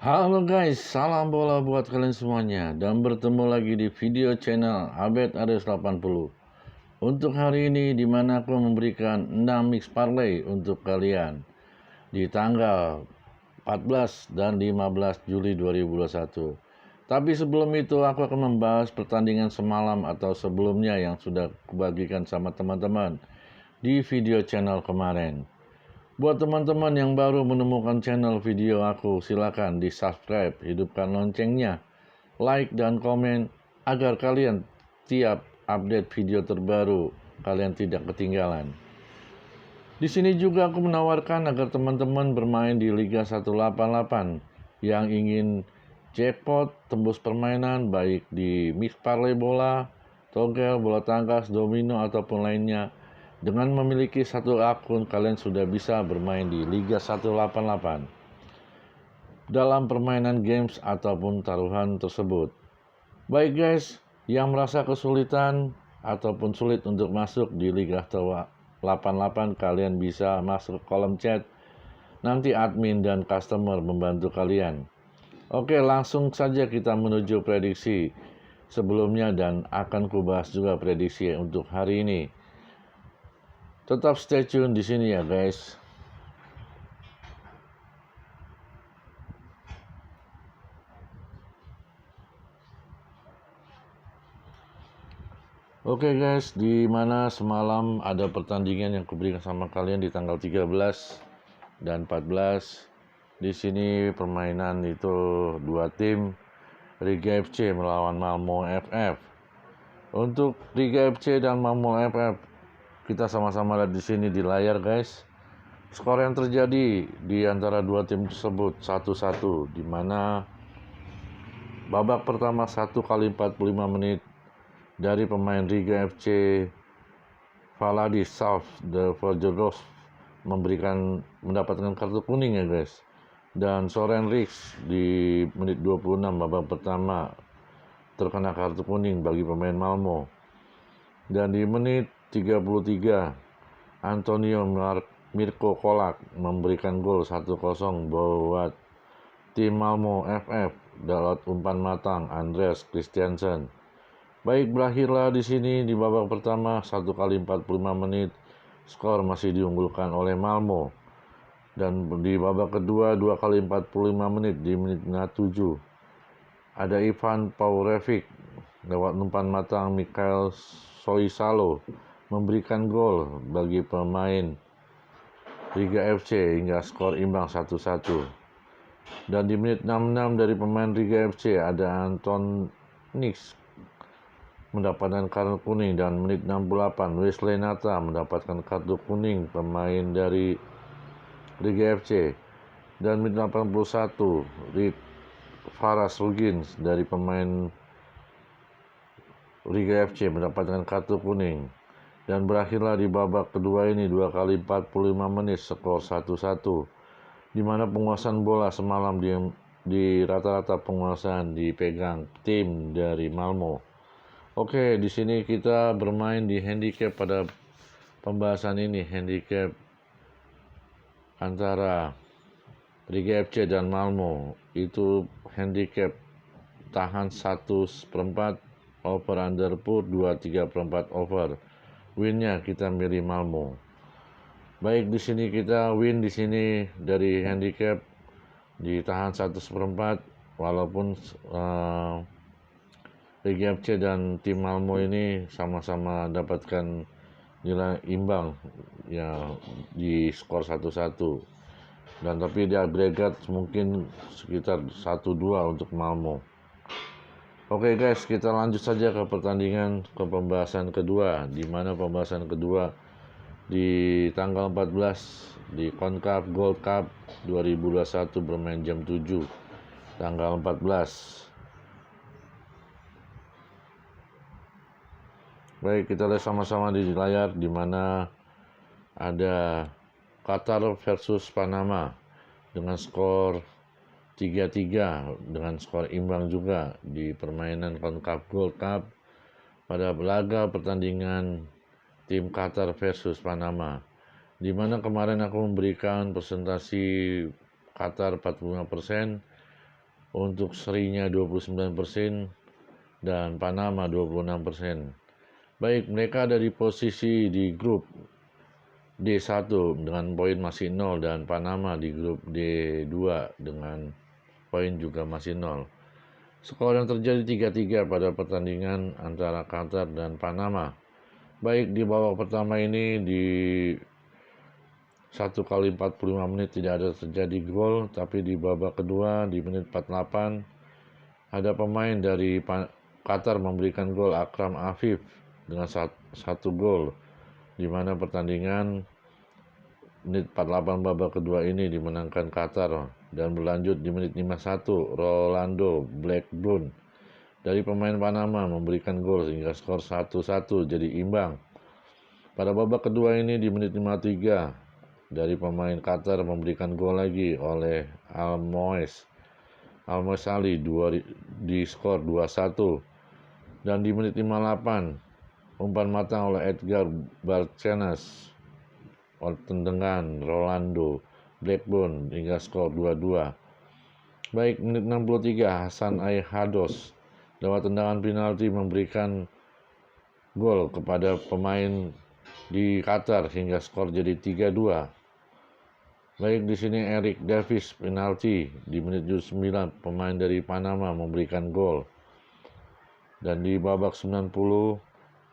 Halo guys, salam bola buat kalian semuanya dan bertemu lagi di video channel Abed Ares 80. Untuk hari ini dimana aku memberikan 6 mix parlay untuk kalian di tanggal 14 dan 15 Juli 2021. Tapi sebelum itu aku akan membahas pertandingan semalam atau sebelumnya yang sudah kubagikan sama teman-teman di video channel kemarin. Buat teman-teman yang baru menemukan channel video aku, silakan di subscribe, hidupkan loncengnya, like dan komen agar kalian tiap update video terbaru kalian tidak ketinggalan. Di sini juga aku menawarkan agar teman-teman bermain di Liga 188 yang ingin jackpot tembus permainan baik di mix parlay bola, togel, bola tangkas, domino ataupun lainnya. Dengan memiliki satu akun, kalian sudah bisa bermain di Liga 188 dalam permainan games ataupun taruhan tersebut. Baik guys, yang merasa kesulitan ataupun sulit untuk masuk di Liga 188, kalian bisa masuk ke kolom chat. Nanti admin dan customer membantu kalian. Oke, langsung saja kita menuju prediksi sebelumnya dan akan kubahas juga prediksi untuk hari ini. Tetap stay tune di sini ya guys. Oke guys, di mana semalam ada pertandingan yang kuberikan sama kalian di tanggal 13 dan 14. Di sini permainan itu dua tim, Riga FC melawan Malmo FF. Untuk Riga FC dan Malmo FF, kita sama-sama lihat di sini di layar guys. Skor yang terjadi di antara dua tim tersebut 1-1, di mana babak pertama 1 kali 45 menit dari pemain Riga FC Valadis South de Forgeros mendapatkan kartu kuning ya guys. Dan Soren Rix di menit 26 babak pertama terkena kartu kuning bagi pemain Malmo. Dan di menit 33 Antonio Mirko Kolak memberikan gol 1-0 buat tim Malmo FF lewat umpan matang Andreas Christiansen. Baik, berakhirlah di sini di babak pertama 1 kali 45 menit, skor masih diunggulkan oleh Malmo. Dan di babak kedua 2 kali 45 menit di menit 7 ada Ivan Paurevic lewat umpan matang Mikhail Soisalo memberikan gol bagi pemain Riga FC hingga skor imbang 1-1. Dan di menit 66 dari pemain Riga FC ada Anton Nix mendapatkan kartu kuning, dan menit 68 Wesley Nata mendapatkan kartu kuning pemain dari Riga FC. Dan menit 81 Faras Rugins dari pemain Riga FC mendapatkan kartu kuning. Dan berakhirlah di babak kedua ini 2 kali 45 menit skor 1-1, di mana penguasaan bola semalam di rata-rata penguasaan dipegang tim dari Malmo. Oke, di sini kita bermain di handicap pada pembahasan ini, handicap antara Riga FC dan Malmo. Itu handicap tahan 1/4, over under put 2/3/4 over. Winnya kita milih Malmo. Baik, di sini kita win di sini dari handicap ditahan 1/4, walaupun Riga FC dan tim Malmo ini sama-sama dapatkan nilai imbang ya di skor 1-1. Dan tapi di agregat mungkin sekitar 1-2 untuk Malmo. Oke guys, kita lanjut saja ke pembahasan kedua, di mana pembahasan kedua di tanggal 14 di CONCACAF Gold Cup 2021 bermain jam 7 tanggal 14. Baik, kita lihat sama-sama di layar di mana ada Qatar versus Panama dengan skor 3-3 dengan skor imbang juga di permainan CONCACAF Gold Cup pada laga pertandingan tim Qatar versus Panama, di mana kemarin aku memberikan presentasi Qatar 45%, untuk serinya 29% dan Panama 26%. Baik, mereka ada di posisi di grup D1 dengan poin masih 0 dan Panama di grup D2 dengan poin juga masih 0. Skor yang terjadi 3-3 pada pertandingan antara Qatar dan Panama. Baik, di babak pertama ini di 1 kali 45 menit tidak ada terjadi gol, tapi di babak kedua di menit 48 ada pemain dari Qatar memberikan gol, Akram Afif dengan satu gol, di mana pertandingan menit 48 babak kedua ini dimenangkan Qatar dan berlanjut di menit 51 Rolando Blackburn dari pemain Panama memberikan gol sehingga skor 1-1 jadi imbang. Pada babak kedua ini di menit 53 dari pemain Qatar memberikan gol lagi oleh Almoez Ali di skor 2-1 dan di menit 58 umpan matang oleh Edgar Barcenas tendangan Rolando Blackburn hingga skor 2-2. Baik, menit 63 Hasan Aihados lewat tendangan penalti memberikan gol kepada pemain di Qatar hingga skor jadi 3-2. Baik, di sini Eric Davis penalti di menit 79 pemain dari Panama memberikan gol. Dan di babak 90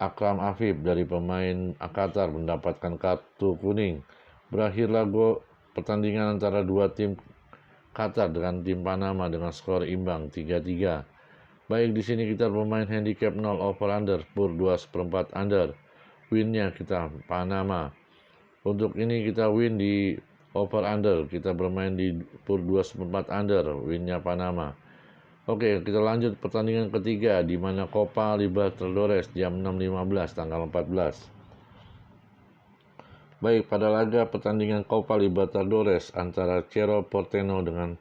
Akram Afif dari pemain Qatar mendapatkan kartu kuning. Berakhirlah pertandingan antara dua tim Qatar dengan tim Panama dengan skor imbang 3-3. Baik, di sini kita bermain handicap 0 over under per 2/4 under. Winnya kita Panama. Untuk ini kita win di over under, kita bermain di per 2/4 under, winnya Panama. Oke, kita lanjut pertandingan ketiga di mana Copa Libertadores jam 6.15 tanggal 14. Baik, pada laga pertandingan Copa Libertadores antara Cerro Porteño dengan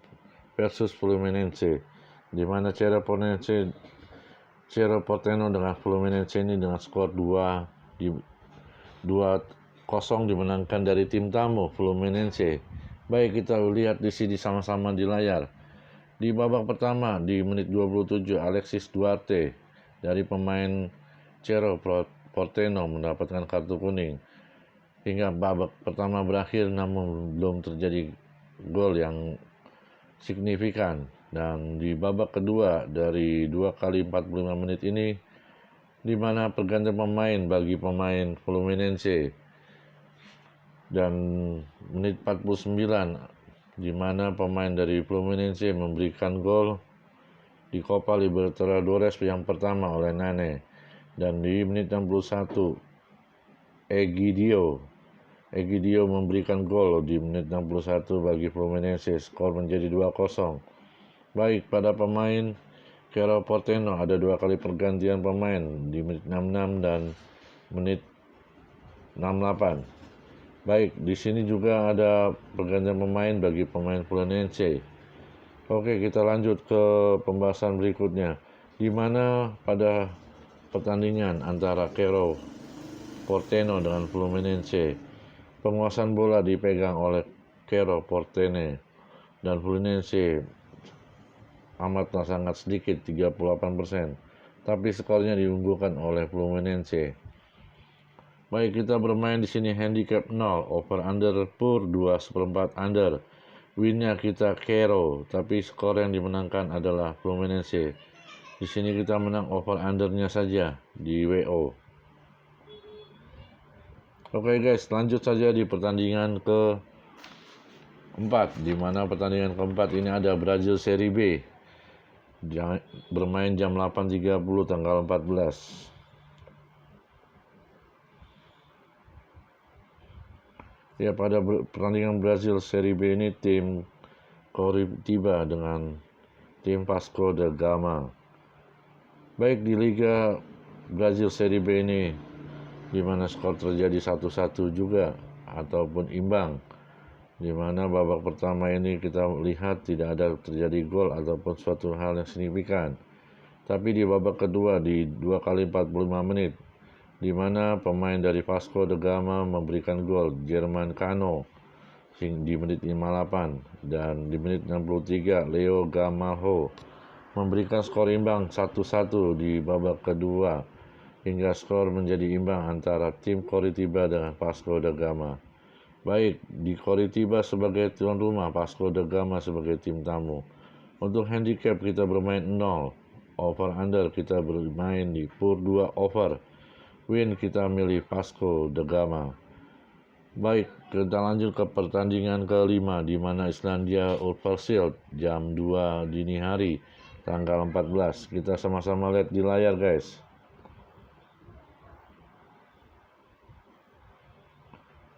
versus Fluminense, di mana Cerro Porteño dengan Fluminense ini dengan skor 2-0 dimenangkan dari tim tamu Fluminense. Baik, kita lihat di sini sama-sama di layar. Di babak pertama di menit 27 Alexis Duarte dari pemain Cerro Porteño mendapatkan kartu kuning. Hingga babak pertama berakhir namun belum terjadi gol yang signifikan. Dan di babak kedua dari 2 kali 45 menit ini di mana pergantian pemain bagi pemain Fluminense. Dan menit 49 di mana pemain dari Fluminense memberikan gol di Copa Libertadores yang pertama oleh Nane. Dan di menit 61 Egidio memberikan gol di menit 61 bagi Fluminense, skor menjadi 2-0. Baik, pada pemain Cerro Porteño ada 2 kali pergantian pemain di menit 66 dan menit 68. Baik, di sini juga ada pergantian pemain bagi pemain Fluminense. Oke, kita lanjut ke pembahasan berikutnya, di mana pada pertandingan antara Cerro Porteño dengan Fluminense, penguasaan bola dipegang oleh Cerro Porteño dan Fluminense amatlah sangat sedikit 38%, tapi skornya diunggulkan oleh Fluminense. Baik, kita bermain di sini handicap 0 over under per 2/4 under. Winnya kita Cerro, tapi skor yang dimenangkan adalah Fluminense. Di sini kita menang over undernya saja di WO. Oke guys, lanjut saja di pertandingan keempat, di mana pertandingan keempat ini ada Brazil Serie B. Bermain jam 8.30 tanggal 14. Ya, pada pertandingan Brazil Serie B ini tim Coritiba dengan tim Vasco da Gama. Baik, di Liga Brazil Serie B ini di mana skor terjadi 1-1 juga ataupun imbang. Di mana babak pertama ini kita lihat tidak ada terjadi gol ataupun suatu hal yang signifikan. Tapi di babak kedua di 2 kali 45 menit di mana pemain dari Vasco da Gama memberikan gol, German Cano, di menit 58, dan di menit 63 Leo Gamalho memberikan skor imbang 1-1 di babak kedua hingga skor menjadi imbang antara tim Coritiba dengan Vasco da Gama. Baik, di Coritiba sebagai tuan rumah, Vasco da Gama sebagai tim tamu. Untuk handicap kita bermain 0, over under kita bermain di PUR 2 over, win kita milih Vasco da Gama. Baik, kita lanjut ke pertandingan kelima di mana Islandia Huddersfield jam 2 dini hari tanggal 14. Kita sama-sama lihat di layar, guys.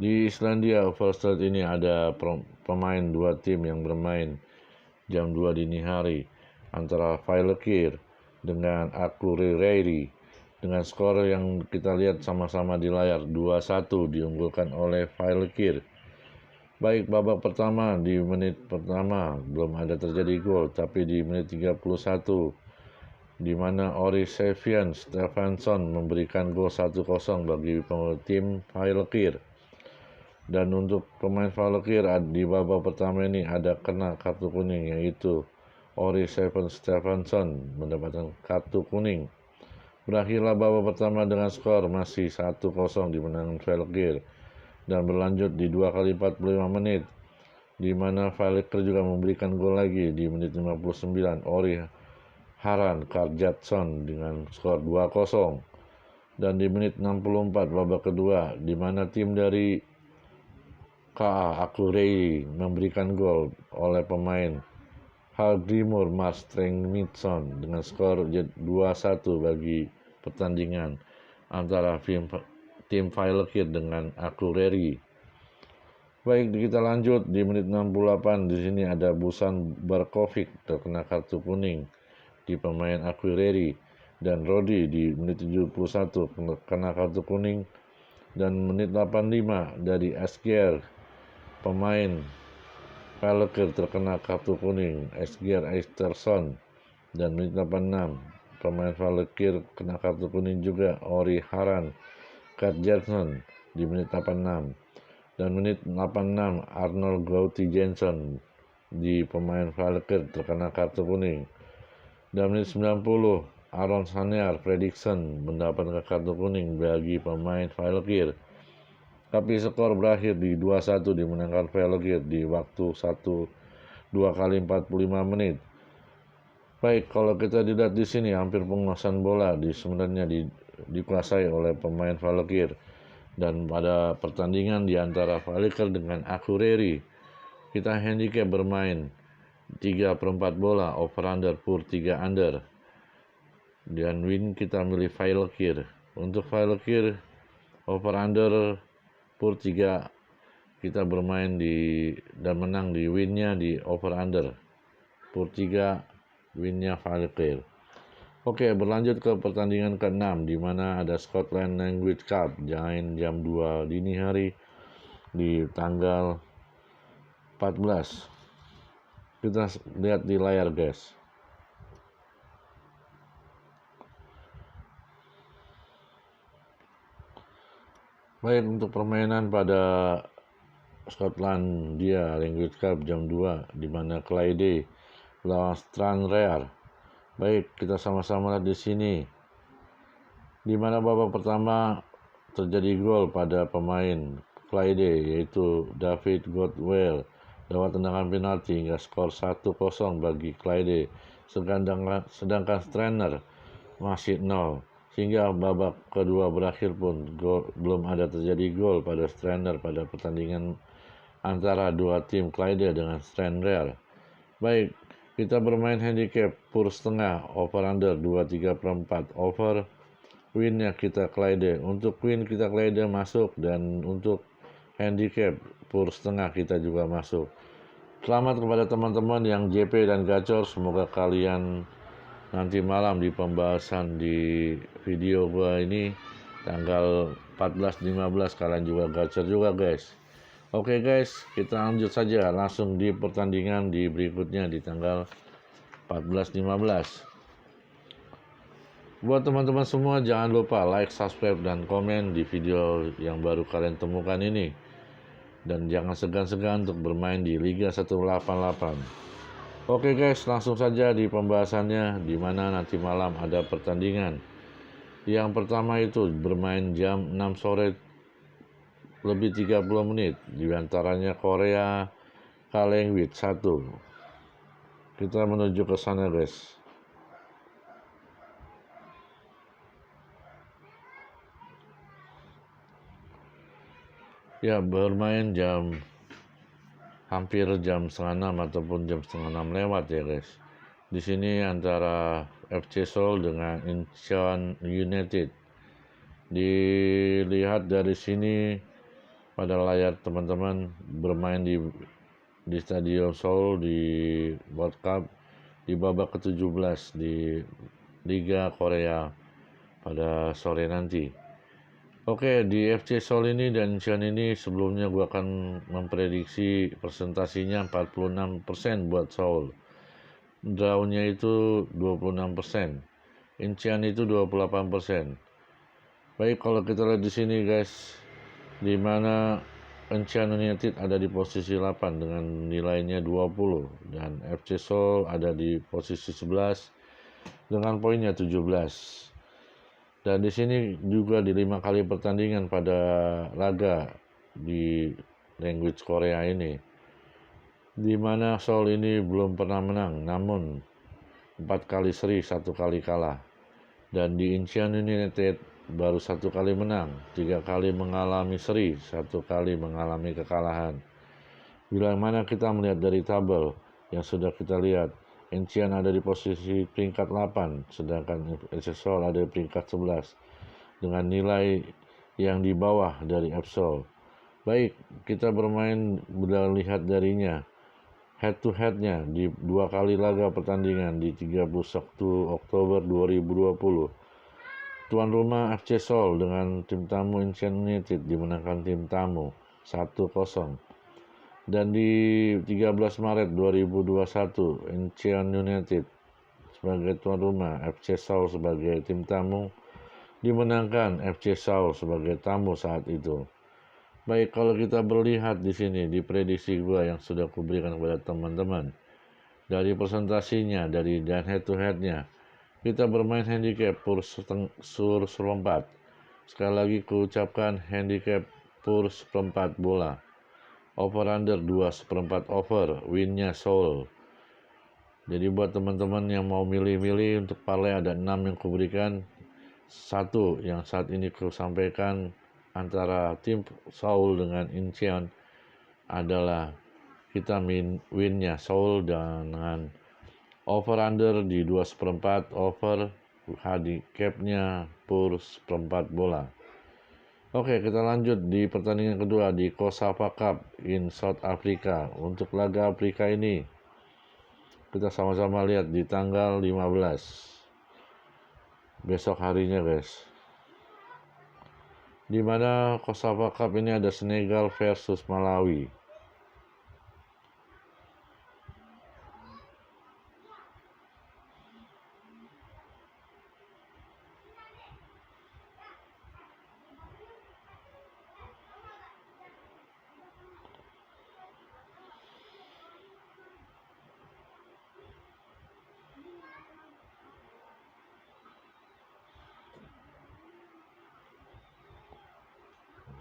Di Islandia Huddersfield ini ada pemain dua tim yang bermain jam 2 dini hari antara Fylkir dengan Akureyri. Dengan skor yang kita lihat sama-sama di layar, 2-1 diunggulkan oleh Fylkir. Baik, babak pertama, di menit pertama belum ada terjadi gol, tapi di menit 31 di mana Ori Sevian Stefansson memberikan gol 1-0 bagi tim Fylkir. Dan untuk pemain Fylkir di babak pertama ini ada kena kartu kuning, yaitu Ori Sevian Stefansson mendapatkan kartu kuning. Berakhirlah babak pertama dengan skor masih 1-0 dimenangkan Fylkir dan berlanjut di 2 kali 45 menit di mana Fylkir juga memberikan gol lagi di menit 59 Ori Haran Karjatsson dengan skor 2-0. Dan di menit 64 babak kedua di mana tim dari KA Akureyri memberikan gol oleh pemain Hallgrímur Marsteinsson dengan skor 2-1 bagi pertandingan antara tim Fylkir dengan Akureyri. Baik, kita lanjut di menit 68. Di sini ada Busan Barkovic terkena kartu kuning di pemain Akureyri, dan Rodi di menit 71 kena kartu kuning, dan menit 85 dari Asger pemain Fylkir terkena kartu kuning Asger Eysteinsson, dan menit 86 pemain Fylkir kena kartu kuning juga Ori Haran Karjatsson di menit 86, dan menit 86 Arnold Gauti Jensen di pemain Fylkir terkena kartu kuning, dan menit 90 Aron Sanear Fredriksson mendapatkan kartu kuning bagi pemain Fylkir. Tapi skor berakhir di 2-1 dimenangkan Fylkir di waktu 2 kali 45 menit. Baik, kalau kita dilihat di sini hampir penguasaan bola sebenarnya dikuasai oleh pemain Fylkir. Dan pada pertandingan di antara Fylkir dengan Akureyri, kita handicap bermain 3/4 bola, over under PUR 3 under. Dan win kita milih Fylkir. Untuk Fylkir over under PUR 3 kita bermain dan menang di winnya di over under PUR 3 winnya Fylkir. Oke, berlanjut ke pertandingan ke-6 di mana ada Scotland Language Cup jam 2 dini hari di tanggal 14. Kita lihat di layar, guys. Baik, untuk permainan pada Skotlandia Language Cup jam 2 di mana Clyde lawan Stranraer. Baik, kita sama-sama lihat di sini. Di mana babak pertama terjadi gol pada pemain Clyde yaitu David Godwell lewat tendangan penalti hingga skor 1-0 bagi Clyde. Sedangkan Stranraer masih 0. Sehingga babak kedua berakhir pun belum ada terjadi gol pada Stranraer pada pertandingan antara dua tim Clyde dengan Stranraer. Baik, kita bermain handicap PUR setengah, over under 2/3/4 over, winnya kita Clyde. Untuk win kita Clyde masuk, dan untuk handicap PUR setengah kita juga masuk. Selamat kepada teman-teman yang JP dan gacor, semoga kalian nanti malam di pembahasan di video gua ini tanggal 14-15 kalian juga gacor juga, guys. Oke, guys, kita lanjut saja langsung di pertandingan di berikutnya di tanggal 14-15. Buat teman-teman semua, jangan lupa like, subscribe, dan komen di video yang baru kalian temukan ini. dan jangan segan-segan untuk bermain di Liga 188. Oke guys, langsung saja di pembahasannya, di mana nanti malam ada pertandingan. Yang pertama itu bermain jam 6 sore lebih 30 menit, di antaranya Korea Kalengwit 1. Kita menuju ke sana guys. Ya, bermain hampir jam setengah 6 ataupun jam setengah 6 lewat ya guys. Di sini antara FC Seoul dengan Incheon United. Dilihat dari sini pada layar teman-teman, bermain di Stadion Seoul di World Cup di babak ke-17 di Liga Korea pada sore nanti. Oke, di FC Seoul ini dan Incheon ini sebelumnya gue akan memprediksi presentasinya 46% buat Seoul. Draw-nya itu 26%. Incheon itu 28%. Baik, kalau kita lihat di sini guys, di mana Incheon United ada di posisi 8 dengan nilainya 20 dan FC Seoul ada di posisi 11 dengan poinnya 17. Dan di sini juga di 5 kali pertandingan pada laga di language Korea ini, di mana Seoul ini belum pernah menang, namun 4 kali seri, 1 kali kalah. Dan di Incheon United baru 1 kali menang, 3 kali mengalami seri, 1 kali mengalami kekalahan. Bila mana kita melihat dari tabel yang sudah kita lihat, Incheon ada di posisi peringkat 8, sedangkan FC Seoul ada di peringkat 11 dengan nilai yang di bawah dari FC Seoul. Baik, kita bermain lihat darinya. Head to head-nya di 2 kali laga pertandingan di 31 Oktober 2020. Tuan rumah FC Seoul dengan tim tamu Incheon United dimenangkan tim tamu 1-0. Dan di 13 Maret 2021, Incheon United sebagai tuan rumah, FC Seoul sebagai tim tamu, dimenangkan FC Seoul sebagai tamu saat itu. Baik, kalau kita melihat di sini di prediksi gua yang sudah kuberikan kepada teman-teman, dari presentasinya dan head to headnya, kita bermain handicap sur seperempat. Sekali lagi kuucapkan handicap pur seperempat bola. Over under 2/4 over, winnya Seoul. Jadi buat teman-teman yang mau milih-milih untuk parlay, ada 6 yang kuberikan. 1 yang saat ini kusampaikan antara tim Seoul dengan Incheon adalah kita winnya Seoul dengan over under di 2/4 over, handicapnya pur seperempat bola. Oke, kita lanjut di pertandingan kedua di COSAFA Cup in South Africa. Untuk laga Afrika ini, kita sama-sama lihat di tanggal 15. Besok harinya guys. Di mana COSAFA Cup ini ada Senegal versus Malawi.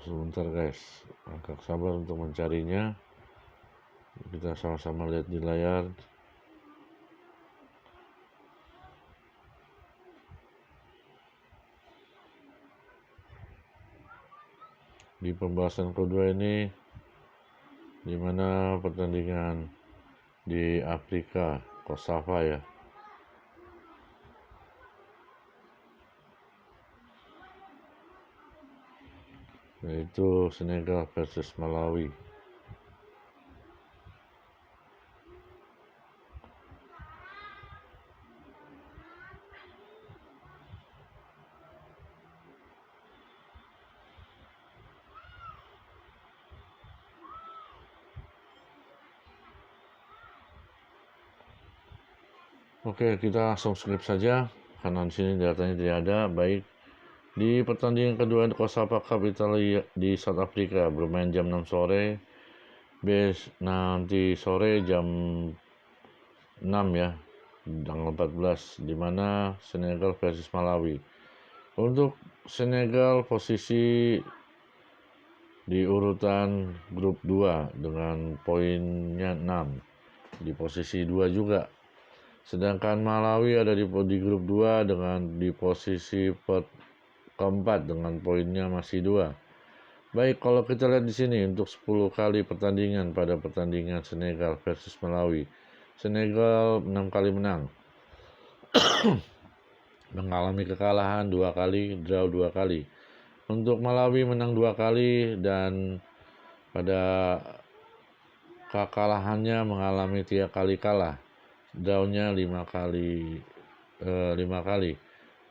Sebentar guys, agak sabar untuk mencarinya. Kita sama-sama lihat di layar. Di pembahasan kedua ini, di mana pertandingan di Afrika, COSAFA ya. Yaitu Senegal versus Malawi. Oke, kita langsung skip saja karena di sini datanya tidak ada. Baik, di pertandingan kedua COSAFA Cup Italia di South Africa bermain jam 6 sore. nanti sore jam 6 ya, tanggal 14, di mana Senegal versus Malawi. Untuk Senegal posisi di urutan grup 2 dengan poinnya 6, di posisi 2 juga. Sedangkan Malawi ada di grup 2 dengan di posisi keempat dengan poinnya masih 2. Baik, kalau kita lihat di sini untuk 10 kali pertandingan pada pertandingan Senegal versus Malawi. Senegal 6 kali menang. Mengalami kekalahan 2 kali, draw 2 kali. Untuk Malawi menang 2 kali dan pada kekalahannya mengalami 3 kali kalah. Drawnya 5 kali.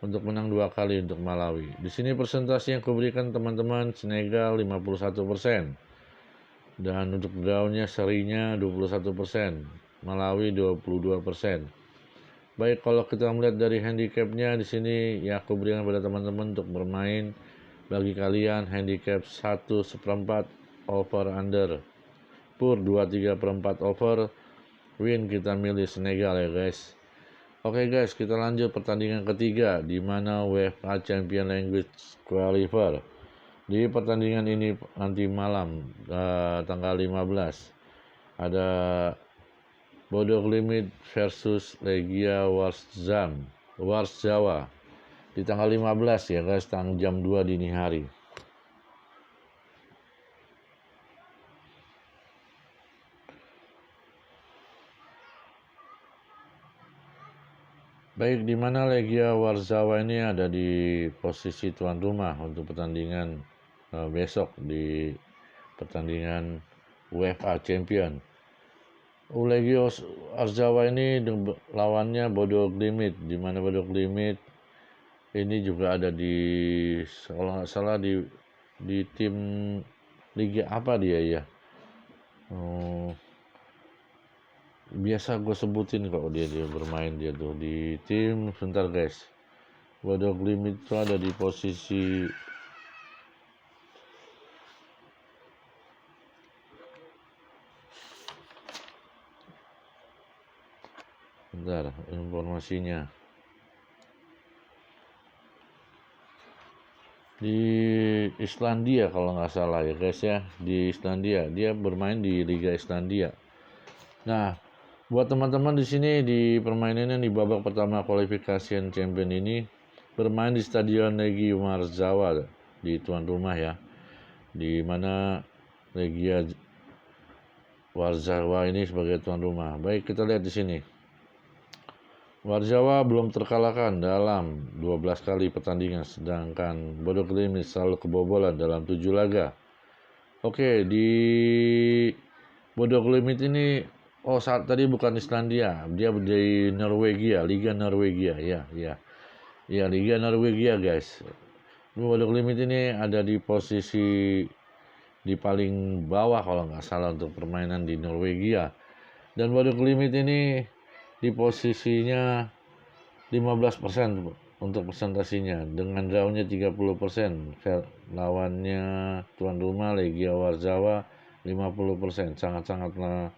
Untuk menang 2 kali untuk Malawi. Di sini persentase yang kuberikan teman-teman, Senegal 51%. Dan untuk drawnya serinya 21%. Malawi 22%. Baik, kalau kita melihat dari handicapnya di sini ya aku berikan pada teman-teman untuk bermain. Bagi kalian handicap 1/4 over under, pur 2/3/4 over, win kita milih Senegal ya guys. Oke guys, kita lanjut pertandingan ketiga di mana UEFA Champions League Qualifier. Di pertandingan ini nanti malam tanggal 15 ada Bodo Glimt versus Legia Warszawa di tanggal 15 ya guys, jam 2 dini hari. Baik, di mana Legia Warszawa ini ada di posisi tuan rumah untuk pertandingan besok di pertandingan UEFA Champion. Legia Warszawa ini lawannya Bodo Glimt, di mana Bodo Glimt ini juga ada di, kalau nggak salah di tim liga apa dia ya. Biasa gue sebutin kok dia bermain dia tuh di tim, sebentar guys. Bodo Glimt itu ada di posisi bentar informasinya. Di Islandia kalau nggak salah ya guys ya, di Islandia dia bermain di Liga Islandia. Nah, buat teman-teman di sini di permainannya di babak pertama kualifikasi champion ini bermain di Stadion Legia Warszawa di tuan rumah ya, di mana Legia Warszawa ini sebagai tuan rumah. Baik, kita lihat di sini. Warszawa belum terkalahkan dalam 12 kali pertandingan, sedangkan Bodo Glimt selalu kebobolan dalam 7 laga. Oke, di Bodo Glimt ini saat tadi bukan Islandia, dia di Norwegia, Liga Norwegia ya. Ya, Liga Norwegia guys. Bodo Glimt ini ada di posisi di paling bawah kalau nggak salah untuk permainan di Norwegia. Dan Bodo Glimt ini di posisinya 15% untuk presentasinya dengan drawnya 30%. Lawannya tuan rumah Legia Warszawa 50%, sangat-sangatlah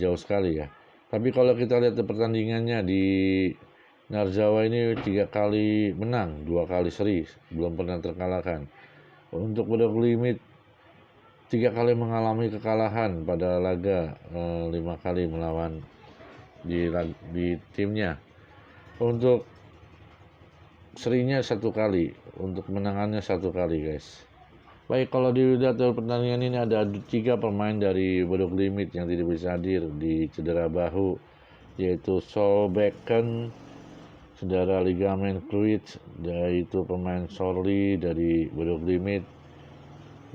jauh sekali ya. Tapi kalau kita lihat pertandingannya di Warszawa ini 3 kali menang, 2 kali seri, belum pernah terkalahkan. Untuk Bodo Glimt 3 kali mengalami kekalahan pada laga, 5 kali melawan di timnya. Untuk serinya 1 kali, untuk menangannya 1 kali guys. Baik, kalau dilihat dari pertandingan ini ada 3 pemain dari Bodo Glimt yang tidak bisa hadir di cedera bahu, yaitu Solbakken, cedera ligamen cruciate, yaitu pemain Sorli dari Bodo Glimt,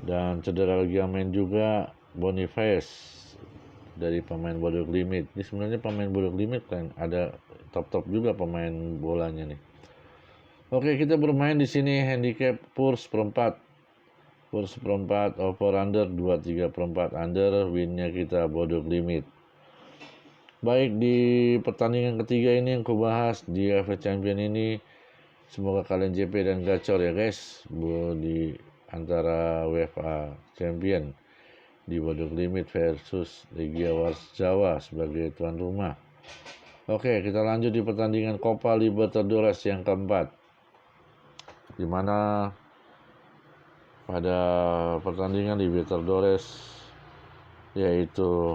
dan cedera ligamen juga Boniface dari pemain Bodo Glimt. Ini sebenarnya pemain Bodo Glimt kan ada top juga pemain bolanya nih. Oke, kita bermain di sini handicap pur seperempat over under 2/3/4 under, winnya kita Bodo Glimt. Baik, di pertandingan ketiga ini yang kubahas di UEFA Champion ini, semoga kalian JP dan gacor ya guys di antara UEFA Champion. di Bodø Glimt versus Legia Warszawa sebagai tuan rumah. Oke, kita lanjut di pertandingan Copa Libertadores yang keempat, di mana pada pertandingan Libertadores yaitu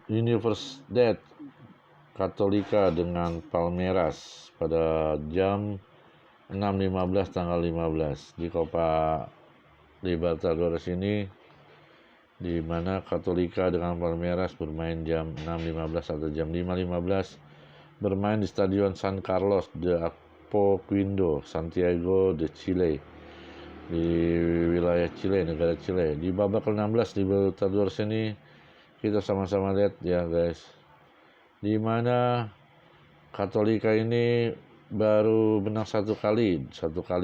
Universidad Católica dengan Palmeiras pada jam 6.15 tanggal 15 di Copa Libertadores ini, di mana Católica dengan Palmeiras bermain jam 6.15 atau jam 5.15, bermain di Stadion San Carlos de Apoquindo, Santiago de Chile, di wilayah Chile, negara Chile. Di babak ke-16 di Libertadores ini kita sama-sama lihat ya guys, di mana Católica ini baru menang satu kali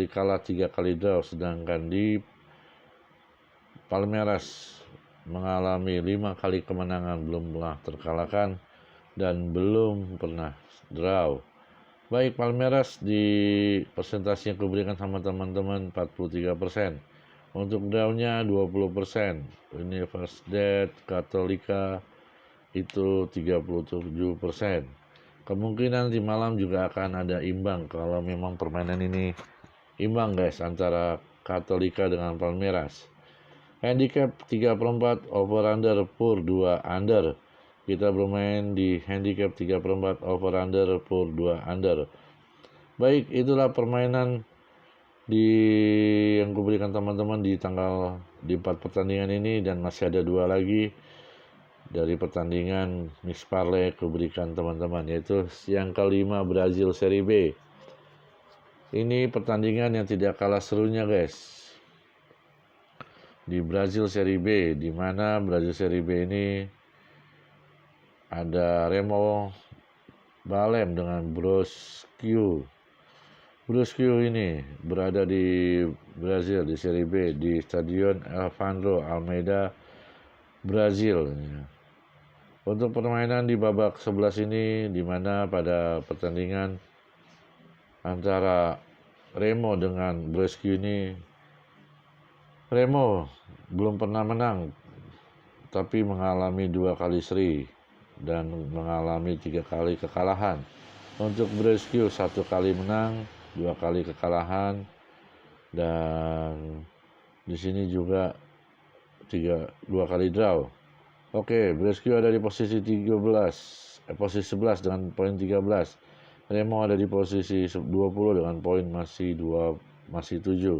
kalah, 3 kali draw, sedangkan di Palmeiras mengalami 5 kali kemenangan, belum pernah terkalahkan dan belum pernah draw. Baik, Palmeiras di persentase yang kuberikan sama teman-teman 43%. Untuk drawnya 20%. Universidad Católica itu 37%. Kemungkinan di malam juga akan ada imbang kalau memang permainan ini imbang guys, antara Católica dengan Palmeiras. Handicap 3/4 over-under per 2 under. Kita bermain di handicap 3/4 over-under per 2 under. Baik, itulah permainan yang kuberikan teman-teman di 4 pertandingan ini, dan masih ada 2 lagi dari pertandingan mix parlay kuberikan teman-teman, yaitu yang kelima Brazil Serie B. Ini pertandingan yang tidak kalah serunya guys, di Brazil Serie B, di mana Brazil Serie B ini ada Remo Balem dengan Brusque. Brusque ini berada di Brazil di Serie B di Stadion Evandro Almeida, Brazil. Untuk permainan di babak 11 ini, di mana pada pertandingan antara Remo dengan Brusque ini, Remo belum pernah menang, tapi mengalami 2 kali seri dan mengalami 3 kali kekalahan. Untuk Brusque 1 kali menang, 2 kali kekalahan, dan di sini juga 2 kali draw. Oke, Brusque ada di posisi 11 dengan poin 13. Remo ada di posisi 20 dengan poin masih 7.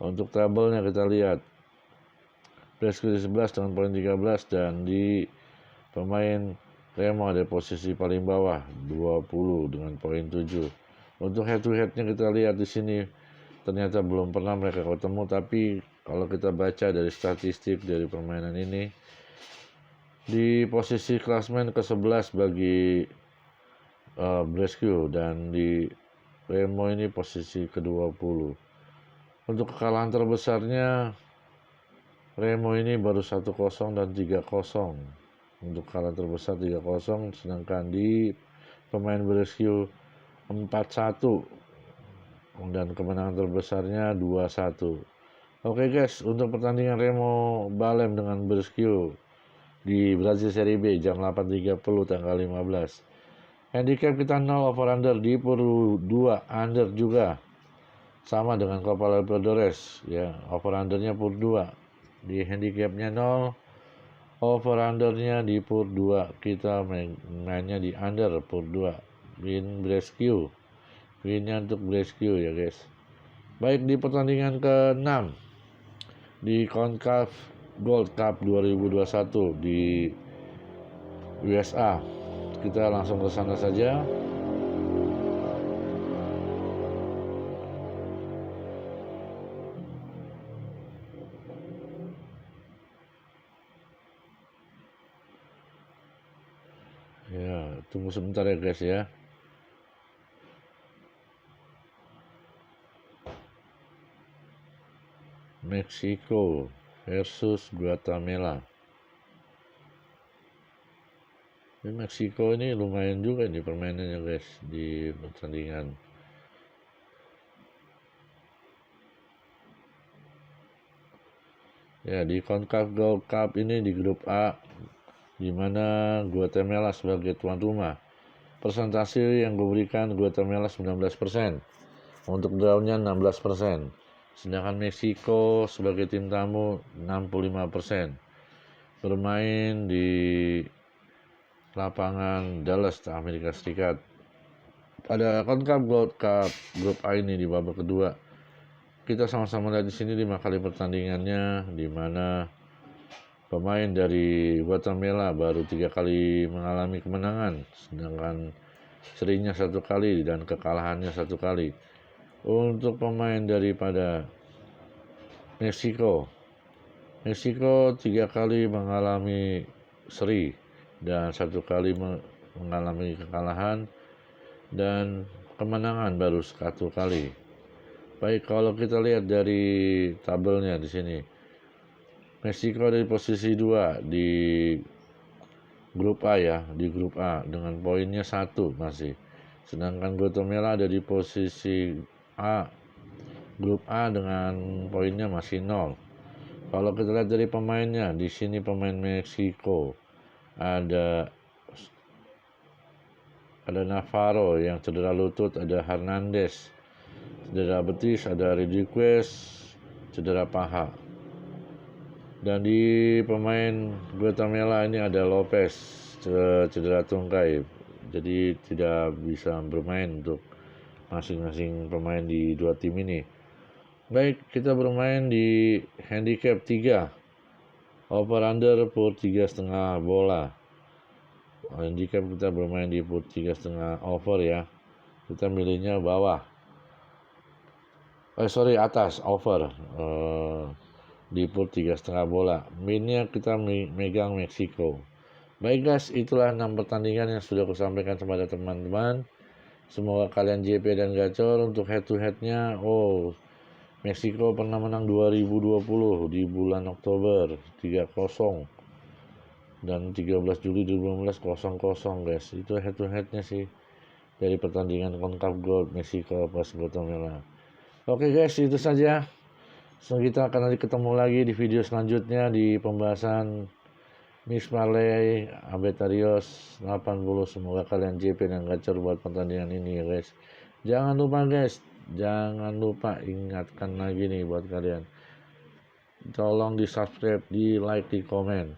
Untuk tabelnya kita lihat, Brusque di 11 dengan poin 13, dan di pemain Remo ada posisi paling bawah 20 dengan poin 7. Untuk head to headnya kita lihat di sini, ternyata belum pernah mereka ketemu, tapi kalau kita baca dari statistik dari permainan ini, di posisi klasmen ke-11 bagi Brusque, dan di Remo ini posisi ke-20. Untuk kekalahan terbesarnya, Remo ini baru 1-0 dan 3-0. Untuk kekalahan terbesar 3-0, sedangkan di pemain Brusque 4-1, dan kemenangan terbesarnya 2-1. Oke guys, untuk pertandingan Remo Balem dengan Brusque di Brazil Serie B jam 8.30 tanggal 15. Handicap kita 0 over under di per 2 under juga. Sama dengan Copa Libertadores ya, over undernya per 2. Di handicapnya 0, over undernya di per 2. Kita mainnya di under per 2. Win Brusque. Winnya untuk Brusque ya guys. Baik, di pertandingan ke-6 di CONCACAF Gold Cup 2021 di USA. Kita langsung ke sana saja. Ya, tunggu sebentar ya guys ya. Meksiko versus Guatemala. Ini Meksiko ini lumayan juga nih permainannya guys di pertandingan. Ya, di CONCACAF Gold Cup ini di grup A, di mana Guatemala sebagai tuan rumah. Persentase yang diberikan Guatemala 19%, untuk draw-nya 16%. Sedangkan Meksiko sebagai tim tamu 65%. Bermain di lapangan Dallas, Amerika Serikat. Pada CONCACAF Gold Cup grup A ini di babak kedua, kita sama-sama lihat di sini 5 kali pertandingannya, di mana pemain dari Guatemala baru 3 kali mengalami kemenangan, sedangkan serinya 1 kali dan kekalahannya 1 kali. Untuk pemain daripada Meksiko 3 kali mengalami seri dan 1 kali mengalami kekalahan, dan kemenangan baru 1 kali. Baik, kalau kita lihat dari tabelnya di sini, Meksiko dari posisi 2 di grup A ya, di grup A dengan poinnya 1 masih. Sedangkan Guatemala ada di posisi A, grup A dengan poinnya masih 0. Kalau kita lihat dari pemainnya, di sini pemain Meksiko ada Navarro yang cedera lutut, ada Hernandez cedera betis, ada Rodriguez cedera paha. Dan di pemain Guatemala ini ada Lopez cedera tungkai, jadi tidak bisa bermain untuk masing-masing pemain di dua tim ini. Baik, kita bermain di handicap 3, over under per 3,5 bola. Handicap kita bermain di per 3,5 over ya, kita milihnya bawah. Atas over, di put 3,5 bola. Minnya kita megang Meksiko. Baik guys, itulah 6 pertandingan yang sudah aku sampaikan kepada teman-teman. Semoga kalian JP dan gacor. Untuk head to headnya, Meksiko pernah menang 2020 di bulan Oktober 3-0, dan 13 Juli 2015 0-0 guys. Itu head to headnya sih dari pertandingan CONCACAF Gold Meksiko pas Guatemala. Oke guys, itu saja. So, kita akan nanti ketemu lagi di video selanjutnya di pembahasan Mixed Parlay Abetarios 80. Semoga kalian JP dan gacor buat pertandingan ini ya guys. Jangan lupa ingatkan lagi nih buat kalian, tolong di subscribe, di like, di komen,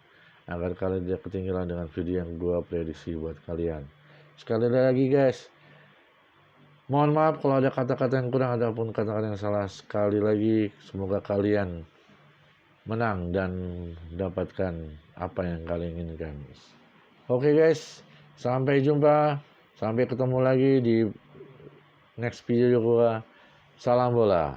agar kalian tidak ketinggalan dengan video yang gua prediksi buat kalian. Sekali lagi guys, mohon maaf kalau ada kata-kata yang kurang ataupun kata-kata yang salah. Sekali lagi, semoga kalian menang dan dapatkan apa yang kalian inginkan. Oke guys, sampai jumpa. Sampai ketemu lagi di next video gua. Salam bola.